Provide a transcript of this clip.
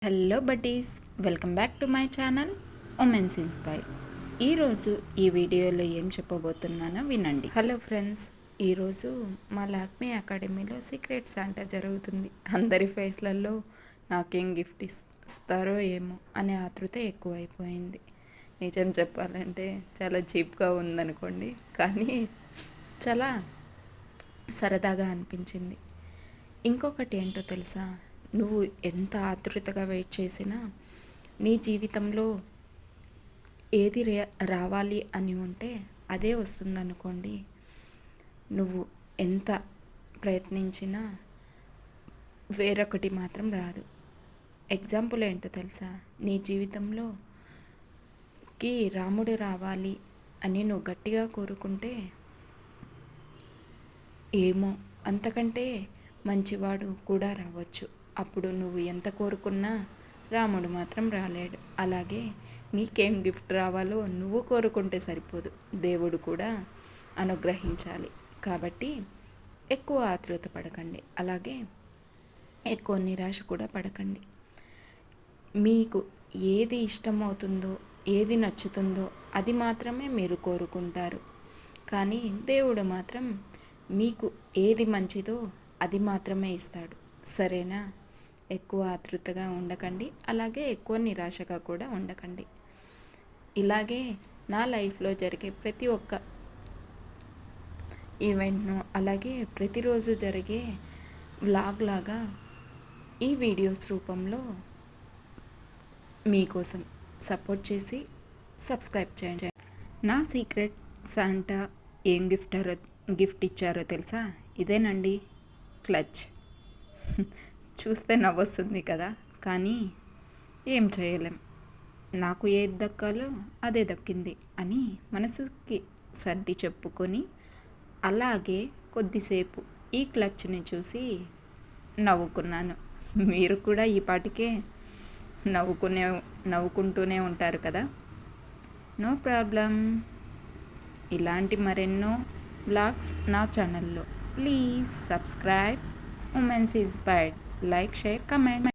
Hello buddies, welcome back to my channel women's inspire. ఈరోజు ఈ వీడియోలో ఏం చెప్పబోతున్నానో వినండి. హలో ఫ్రెండ్స్, ఈరోజు మా లాక్మీ అకాడమీలో సీక్రెట్ శాంటా జరుగుతుంది. అందరి ఫేస్లలో నాకేం గిఫ్ట్ ఇస్తారో ఏమో అనే ఆతృత ఎక్కువైపోయింది. నిజం చెప్పాలంటే చాలా చీప్గా ఉందనుకోండి, కానీ చాలా సరదాగా అనిపించింది. ఇంకొకటి ఏంటో తెలుసా, నువ్వు ఎంత ఆతృతగా వెయిట్ చేసినా నీ జీవితంలో ఏది రావాలి అని ఉంటే అదే వస్తుందనుకోండి. నువ్వు ఎంత ప్రయత్నించినా వేరొకటి మాత్రం రాదు. ఎగ్జాంపుల్ ఏంటో తెలుసా, నీ జీవితంలోకి రాముడు రావాలి అని నువ్వు గట్టిగా కోరుకుంటే ఏమో అంతకంటే మంచివాడు కూడా రావచ్చు. అప్పుడు నువ్వు ఎంత కోరుకున్నా రాముడు మాత్రం రాలేడు. అలాగే నీకేం గిఫ్ట్ రావాలో నువ్వు కోరుకుంటే సరిపోదు, దేవుడు కూడా అనుగ్రహించాలి. కాబట్టి ఎక్కువ ఆతృత పడకండి, అలాగే ఎక్కువ నిరాశ కూడా పడకండి. మీకు ఏది ఇష్టమవుతుందో, ఏది నచ్చుతుందో అది మాత్రమే మీరు కోరుకుంటారు. కానీ దేవుడు మాత్రం మీకు ఏది మంచిదో అది మాత్రమే ఇస్తాడు. సరేనా? ఎక్కువ ఆతృతగా ఉండకండి, అలాగే ఎక్కువ నిరాశగా కూడా ఉండకండి. ఇలాగే నా లైఫ్లో జరిగే ప్రతి ఒక్క ఈవెంట్ను, అలాగే ప్రతిరోజు జరిగే వ్లాగ్ లాగా ఈ వీడియోస్ రూపంలో మీకోసం సపోర్ట్ చేసి సబ్స్క్రైబ్ చేయండి. నా సీక్రెట్ శాంటా ఏం గిఫ్ట్ ఇచ్చారో తెలుసా? ఇదేనండి, క్లచ్. చూస్తే నవ్వొస్తుంది కదా, కానీ ఏం చేయలేం. నాకు ఏది దక్కాలో అదే దక్కింది అని మనసుకి సర్ది చెప్పుకొని అలాగే కొద్దిసేపు ఈ క్లచ్ని చూసి నవ్వుకున్నాను. మీరు కూడా ఈ పాటికే నవ్వుకుంటూనే ఉంటారు కదా. No problem. ఇలాంటి మరెన్నో వ్లాగ్స్ నా ఛానల్లో. Please subscribe women's inspired. Like, share, comment.